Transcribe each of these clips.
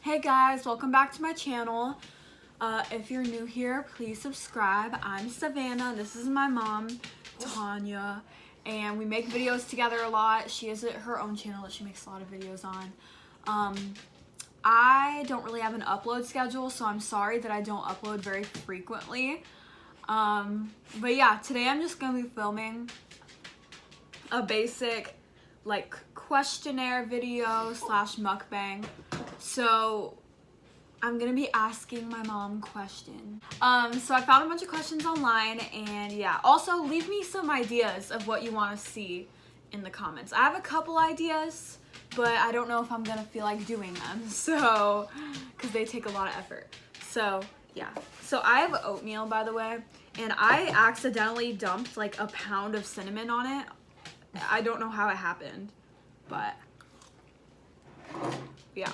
Hey guys, welcome back to my channel. If you're new here, please subscribe. I'm Savannah, this is my mom, Tanya, and we make videos together a lot. She has her own channel that she makes a lot of videos on. I don't really have an upload schedule, so I'm sorry that I don't upload very frequently. But yeah, today I'm just gonna be filming a basic like questionnaire video slash mukbang. So I'm gonna be asking my mom questions. So I found a bunch of questions online, and yeah, also leave me some ideas of what you want to see in the comments. I have a couple ideas, but I don't know if I'm gonna feel like doing them, so because they take a lot of effort. So yeah, so I have oatmeal, by the way, and I accidentally dumped like a pound of cinnamon on it. I don't know how it happened, but yeah.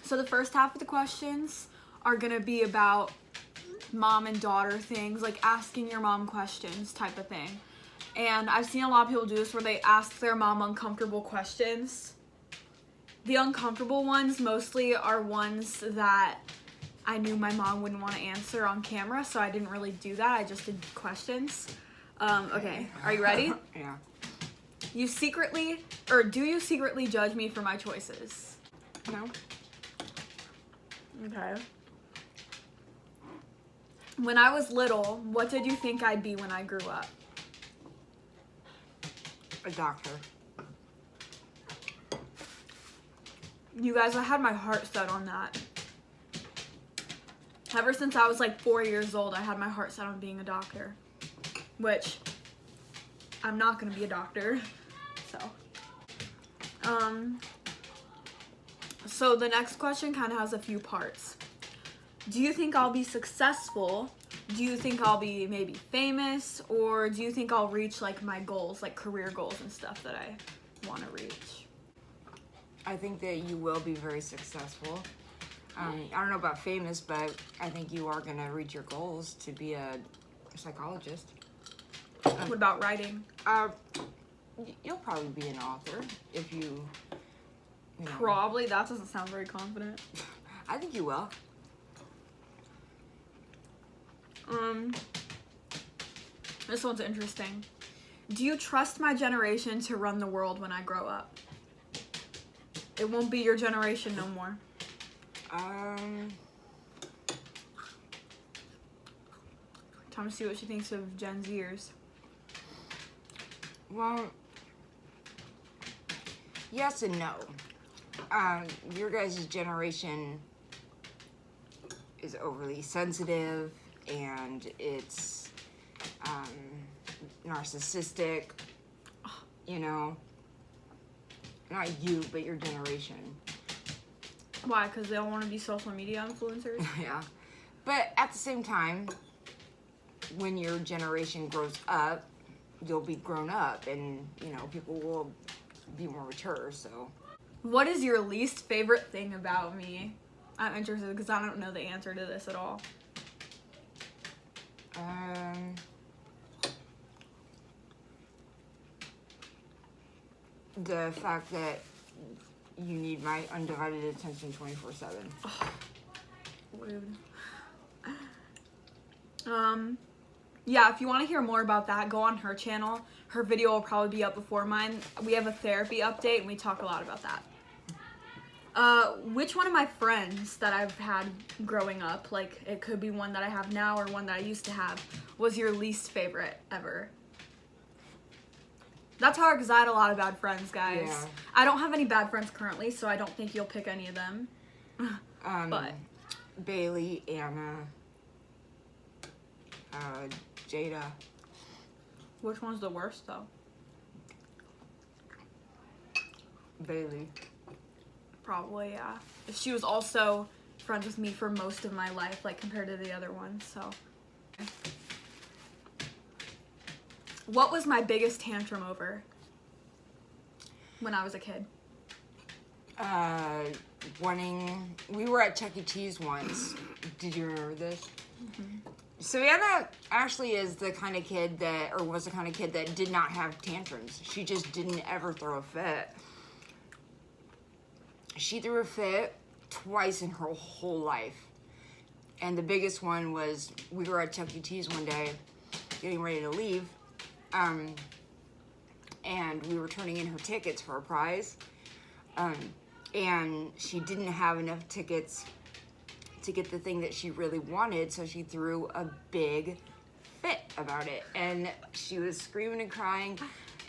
So the first half of the questions are gonna be about mom and daughter things, like asking your mom questions type of thing. And I've seen a lot of people do this where they ask their mom uncomfortable questions. The uncomfortable ones mostly are ones that I knew my mom wouldn't want to answer on camera, so I didn't really do that. I just did questions. Okay, are you ready? Yeah. Do you secretly judge me for my choices? No. Okay. When I was little, what did you think I'd be when I grew up? A doctor. You guys, I had my heart set on that. Ever since I was like 4 years old, I had my heart set on being a doctor. Which, I'm not gonna be a doctor, so. So the next question kind of has a few parts. Do you think I'll be successful? Do you think I'll be maybe famous? Or do you think I'll reach like my goals, like career goals and stuff that I want to reach? I think that you will be very successful. I don't know about famous, but I think you are going to reach your goals to be a psychologist. What about writing? You'll probably be an author if you know. Probably. That doesn't sound very confident. I think you will. This one's interesting. Do you trust my generation to run the world when I grow up? It won't be your generation no more. Time to see what she thinks of Gen Zers. Well, yes and no. Your guys' generation is overly sensitive, and it's narcissistic, you know. Not you, but your generation. Why? Because they all want to be social media influencers? Yeah. But at the same time, when your generation grows up, you'll be grown up, and, you know, people will be more mature, so. What is your least favorite thing about me? I'm interested because I don't know the answer to this at all. The fact that you need my undivided attention 24/7. Oh, rude. Yeah, if you want to hear more about that, go on her channel. Her video will probably be up before mine. We have a therapy update, and we talk a lot about that. Which one of my friends that I've had growing up, like it could be one that I have now or one that I used to have, was your least favorite ever? That's hard because I had a lot of bad friends, guys. Yeah. I don't have any bad friends currently, so I don't think you'll pick any of them. But Bailey, Anna, Jada. which one's the worst though? Bailey. Probably, yeah. She was also friends with me for most of my life, like compared to the other ones, so. What was my biggest tantrum over when I was a kid? We were at Chuck E. Cheese once. Did you remember this? Mm-hmm. Savannah actually is the kind of kid that, or was the kind of kid that did not have tantrums. She just didn't ever throw a fit. she threw a fit twice in her whole life. And the biggest one was, we were at Chuck E. Cheese one day, getting ready to leave, and we were turning in her tickets for a prize, and she didn't have enough tickets to get the thing that she really wanted, so she threw a big fit about it, and she was screaming and crying,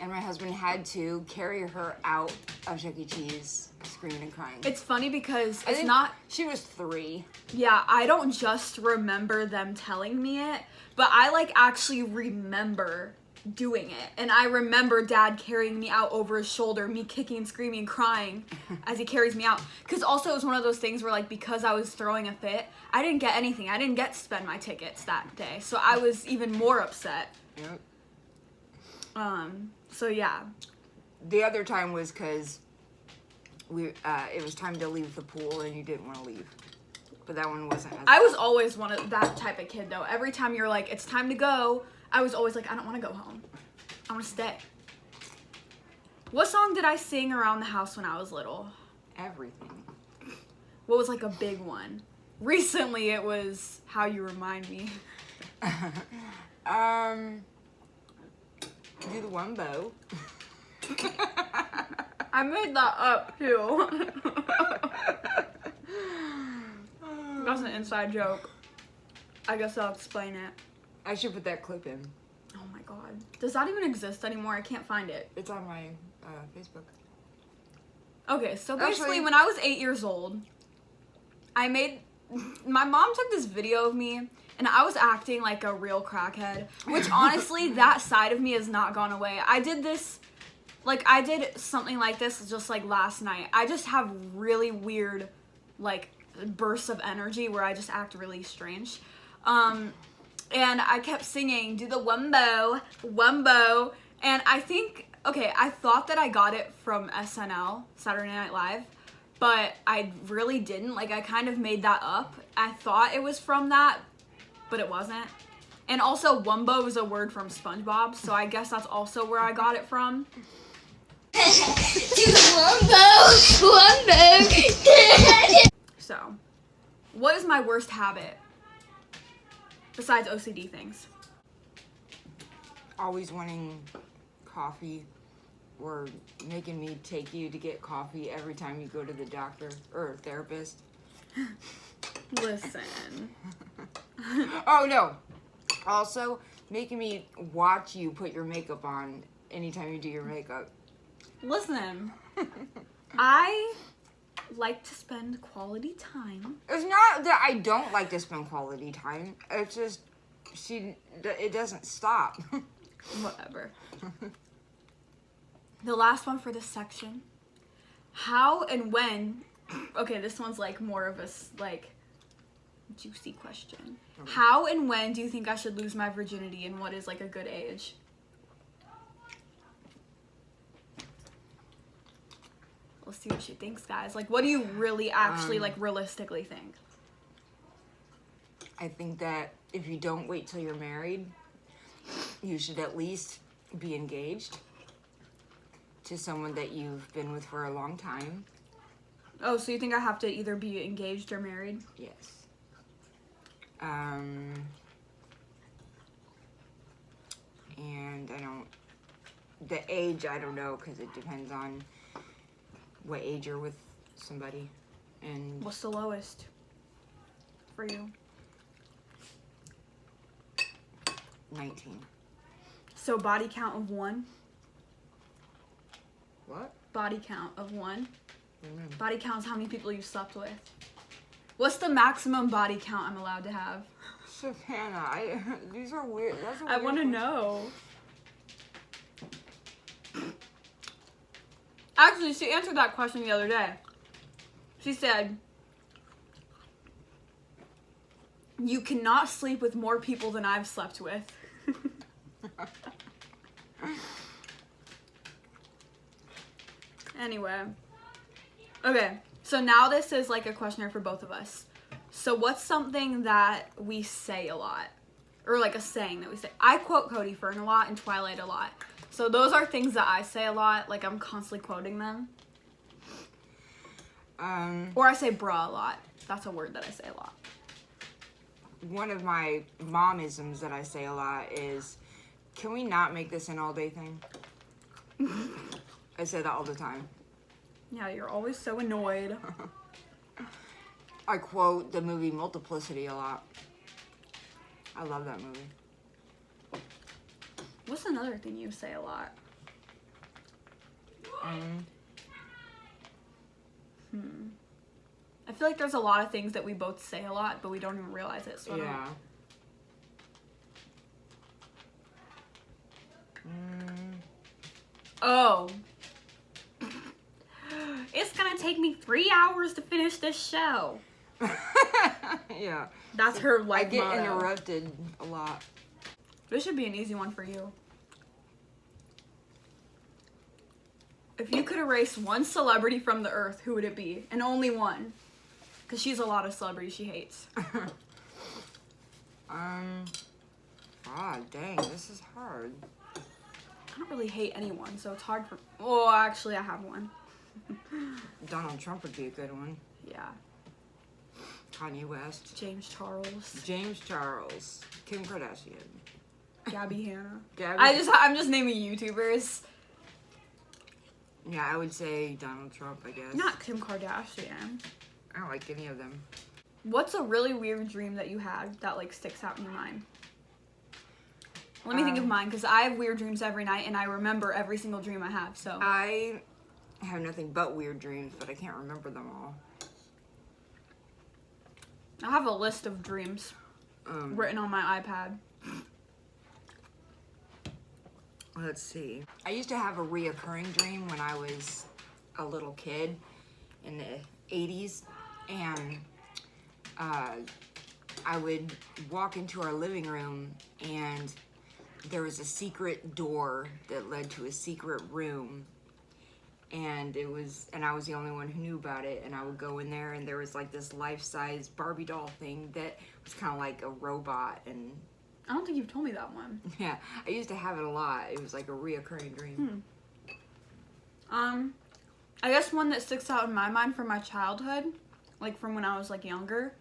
and my husband had to carry her out of Chuck E. Cheese, screaming and crying. It's funny because I it's think not... She was 3. Yeah, I don't just remember them telling me it, but I, like, actually remember doing it. And I remember Dad carrying me out over his shoulder, me kicking, screaming, crying as he carries me out. Because also it was one of those things where, like, because I was throwing a fit, I didn't get anything. I didn't get to spend my tickets that day. So I was even more upset. Yep. So yeah. The other time was because it was time to leave the pool and you didn't want to leave. But that one wasn't as I was always one of that type of kid, though. Every time you're like, it's time to go, I was always like, I don't want to go home. I want to stay. What song did I sing around the house when I was little? everything. What was like a big one? Recently it was How You Remind Me. Do the Wumbo. I made that up too. That's an inside joke. I guess I'll explain it. I should put that clip in. Oh my god. Does that even exist anymore? I can't find it. It's on my Facebook. Okay, so basically when I was 8 years old, my mom took this video of me and I was acting like a real crackhead, which honestly, that side of me has not gone away. I did something like this just like last night. I just have really weird like bursts of energy where I just act really strange. And I kept singing, do the Wumbo, Wumbo. And I thought that I got it from SNL, Saturday Night Live, but I really didn't. Like, I kind of made that up. I thought it was from that, but it wasn't. And also, Wumbo is a word from SpongeBob, so I guess that's also where I got it from. Do the Wumbo, Wumbo. So, what is my worst habit? Besides OCD things. Always wanting coffee, or making me take you to get coffee every time you go to the doctor or therapist. Listen. Oh no. Also, making me watch you put your makeup on anytime you do your makeup. Listen. I like to spend quality time. It's not that I don't like to spend quality time. It's just it doesn't stop. Whatever. The last one for this section. How and when... Okay, this one's like more of a like juicy question. Okay. How and when do you think I should lose my virginity, and what is like a good age? Let's see what she thinks, guys. Like, what do you really actually like realistically think? I think that if you don't wait till you're married, you should at least be engaged to someone that you've been with for a long time. Oh, so you think I have to either be engaged or married? Yes. And the age, I don't know, because it depends on what age you're with somebody. And what's the lowest for you? 19. So body count of 1? What? Body count of 1? Mm-hmm. Body count is how many people you've slept with. What's the maximum body count I'm allowed to have? Savannah, these are weird. That's a weird I want to question. know. Actually, she answered that question the other day. She said, you cannot sleep with more people than I've slept with. Anyway. Okay, so now this is like a questionnaire for both of us. So what's something that we say a lot? Or like a saying that we say? I quote Cody Fern a lot and Twilight a lot. So those are things that I say a lot. Like, I'm constantly quoting them. Or I say bruh a lot. That's a word that I say a lot. One of my momisms that I say a lot is, can we not make this an all-day thing? I say that all the time. Yeah, you're always so annoyed. I quote the movie Multiplicity a lot. I love that movie. What's another thing you say a lot? I feel like there's a lot of things that we both say a lot, but we don't even realize it. So Yeah. Oh. It's gonna take me 3 hours to finish this show. Yeah. That's her I life get motto. interrupted a lot. This should be an easy one for you. If you could erase one celebrity from the earth, who would it be? And only one. Because she's a lot of celebrities she hates. God dang, this is hard. I don't really hate anyone, so it's hard for... Oh, actually, I have one. Donald Trump would be a good one. Yeah. Kanye West. James Charles. James Charles. Kim Kardashian. Gabby Hanna. Gabby. I'm just naming YouTubers. Yeah, I would say Donald Trump, I guess. Not Kim Kardashian. I don't like any of them. What's a really weird dream that you had that, like, sticks out in your mind? Let me think of mine, because I have weird dreams every night, and I remember every single dream I have, so. I have nothing but weird dreams, but I can't remember them all. I have a list of dreams written on my iPad. Let's see. I used to have a reoccurring dream when I was a little kid in the 80s, and I would walk into our living room, and there was a secret door that led to a secret room, and I was the only one who knew about it, and I would go in there, and there was like this life-size Barbie doll thing that was kind of like a robot, and I don't think you've told me that one. yeah, I used to have it a lot. It was like a reoccurring dream. I guess one that sticks out in my mind from my childhood, like from when I was like younger.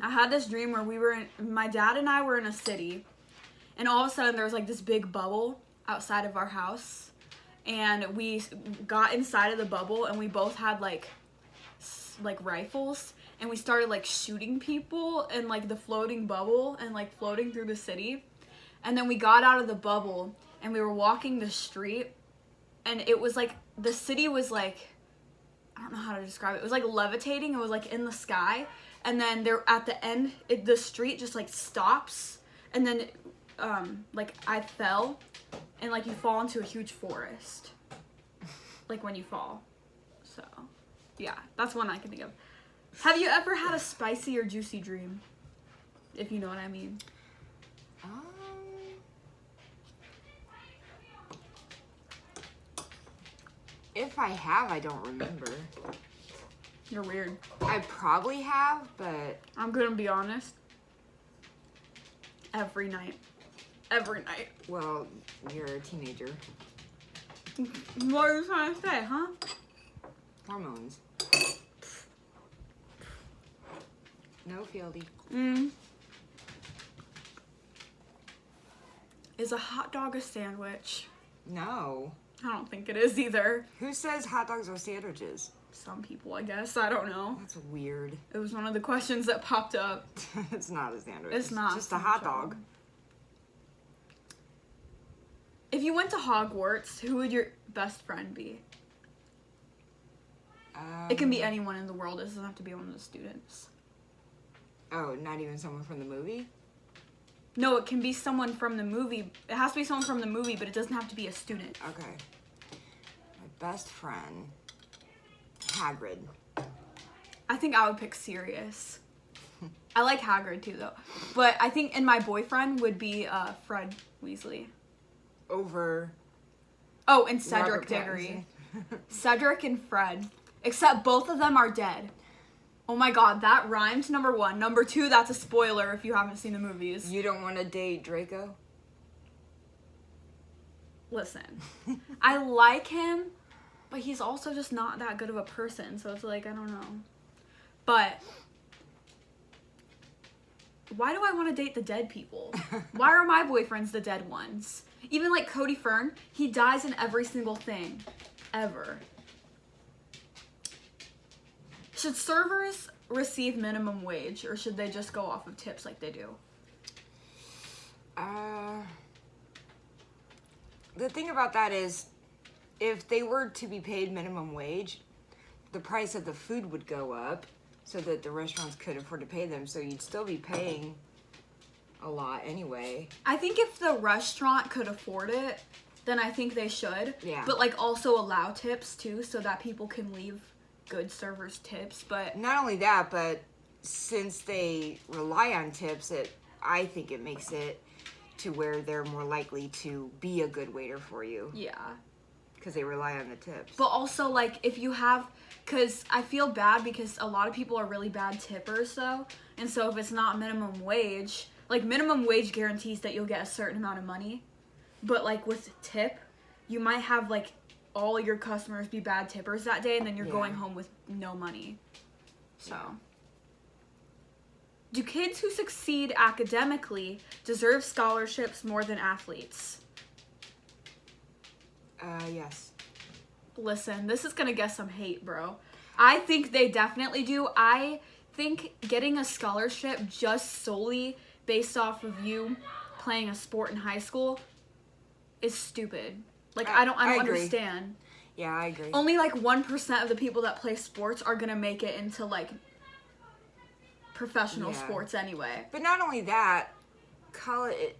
I had this dream where my dad and I were in a city, and all of a sudden there was like this big bubble outside of our house, and we got inside of the bubble, and we both had like rifles, and we started like shooting people in like the floating bubble and like floating through the city. And then we got out of the bubble and we were walking the street, and it was like the city was like, I don't know how to describe it. It was like levitating. It was like in the sky, and then there at the end the street just like stops, and then like I fell, and like you fall into a huge forest like when you fall. So yeah, that's one I can think of. Have you ever had a spicy or juicy dream? If you know what I mean. If I have, I don't remember. You're weird. I probably have, but I'm gonna be honest. Every night. Every night. well, you're a teenager. What are you trying to say, huh? Hormones. No, Fieldy. Is a hot dog a sandwich? No. I don't think it is either. Who says hot dogs are sandwiches? Some people, I guess. I don't know. That's weird. It was one of the questions that popped up. It's not a sandwich. It's not. Just a hot dog. If you went to Hogwarts, who would your best friend be? It can be anyone in the world. It doesn't have to be one of the students. Oh, not even someone from the movie? No, it can be someone from the movie. It has to be someone from the movie, but it doesn't have to be a student. Okay. My best friend, Hagrid. I think I would pick Sirius. I like Hagrid too, though. But I think, and my boyfriend would be Fred Weasley. Over Oh, and Cedric Robert Diggory. Pattinson. Cedric and Fred. Except both of them are dead. Oh my god, that rhymed, number one. Number two, that's a spoiler if you haven't seen the movies. You don't want to date Draco? Listen, I like him, But he's also just not that good of a person, so it's like, I don't know. But why do I want to date the dead people? Why are my boyfriends the dead ones? Even like Cody Fern, he dies in every single thing. Ever. Should servers receive minimum wage, or should they just go off of tips like they do? The thing about that is, if they were to be paid minimum wage, the price of the food would go up so that the restaurants could afford to pay them. So you'd still be paying a lot anyway. I think if the restaurant could afford it, then I think they should. Yeah. But like also allow tips too, so that people can leave good servers tips. But Not only that, but since they rely on tips, I think it makes it to where they're more likely to be a good waiter for you. yeah. Because they rely on the tips. But also, like, if you have, because I feel bad because a lot of people are really bad tippers, though. And so if it's not minimum wage, like, minimum wage guarantees that you'll get a certain amount of money. But, like, with tip, you might have, like, all your customers be bad tippers that day, and then you're going home with no money. So. Do kids who succeed academically deserve scholarships more than athletes? Yes. Listen, this is gonna get some hate, bro. I think they definitely do. I think getting a scholarship just solely based off of you playing a sport in high school is stupid. Like, I don't agree. understand. Yeah, I agree. Only like 1% of the people that play sports are gonna make it into like professional sports anyway. But not only that,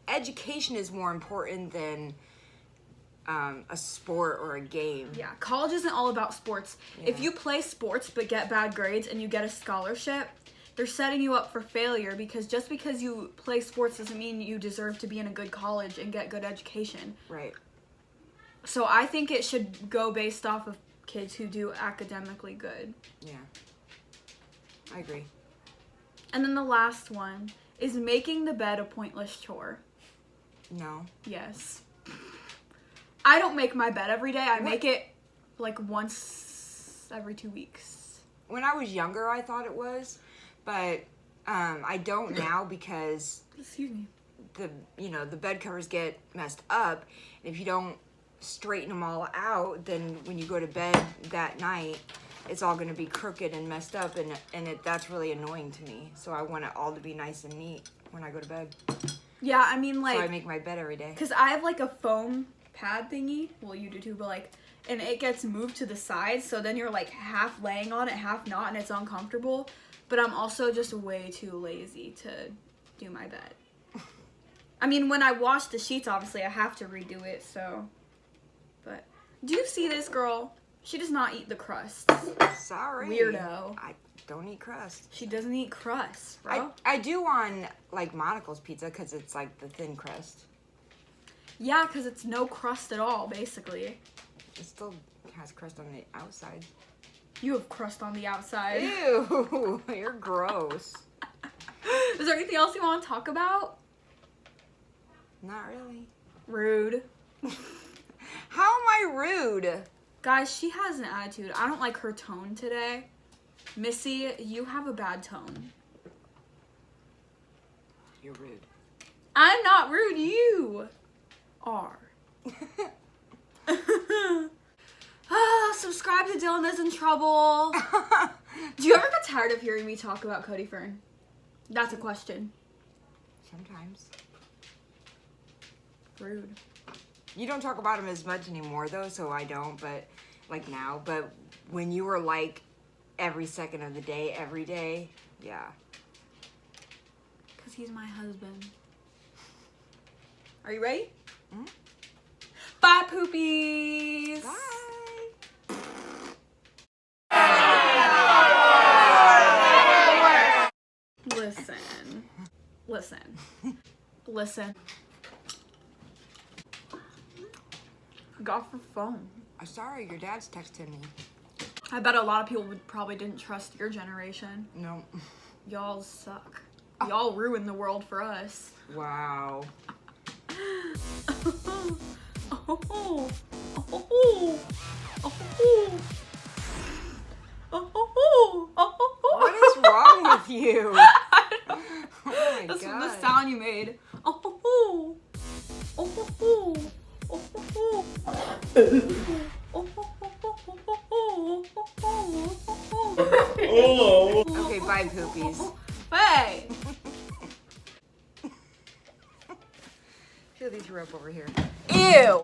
education is more important than a sport or a game. Yeah, college isn't all about sports. Yeah. If you play sports but get bad grades and you get a scholarship, they're setting you up for failure, because just because you play sports doesn't mean you deserve to be in a good college and get good education. Right. So I think it should go based off of kids who do academically good. Yeah. I agree. And then the last one is making the bed a pointless chore. No. Yes. I don't make my bed every day. I make it like once every 2 weeks. When I was younger, I thought it was, but I don't now, because Excuse me. the bed covers get messed up, and if you don't straighten them all out, then when you go to bed that night, it's all going to be crooked and messed up, and that's really annoying to me. So I want it all to be nice and neat when I go to bed. Yeah, I mean, like, So I make my bed every day. because I have like a foam pad thingy. Well, you do too, but like, and it gets moved to the side, so then you're like half laying on it, half not, and it's uncomfortable. But I'm also just way too lazy to do my bed. I mean, when I wash the sheets, obviously I have to redo it, so. But do you see this girl? She does not eat the crust. Sorry. Weirdo. I don't eat crust. She doesn't eat crust, bro. I do on, like, Monocle's pizza, because it's, like, the thin crust. Yeah, because it's no crust at all, basically. It still has crust on the outside. You have crust on the outside. Ew, you're gross. Is there anything else you want to talk about? Not really. Rude. How am I rude? Guys, she has an attitude. I don't like her tone today. Missy, you have a bad tone. You're rude. I'm not rude, you are. Subscribe to Dylan is in Trouble. Do you ever get tired of hearing me talk about Cody Fern? That's a question. Sometimes. Rude. You don't talk about him as much anymore, though, so I don't, but, like, now. But when you were, like, every second of the day, every day, yeah. Because he's my husband. Are you ready? Mm-hmm. Bye, poopies. Bye. Listen. Got for phone. I'm sorry, your dad's texting me. I bet a lot of people probably didn't trust your generation. No. Y'all suck. Y'all ruined the world for us. Wow. Oh. you? Oh my That's God. the sound you made. Oh, oh, oh. Oh, oh, oh. Oh, oh, oh. Oh, oh, oh. Okay, bye, poopies. Hey! Feel these threw up over here. Ew!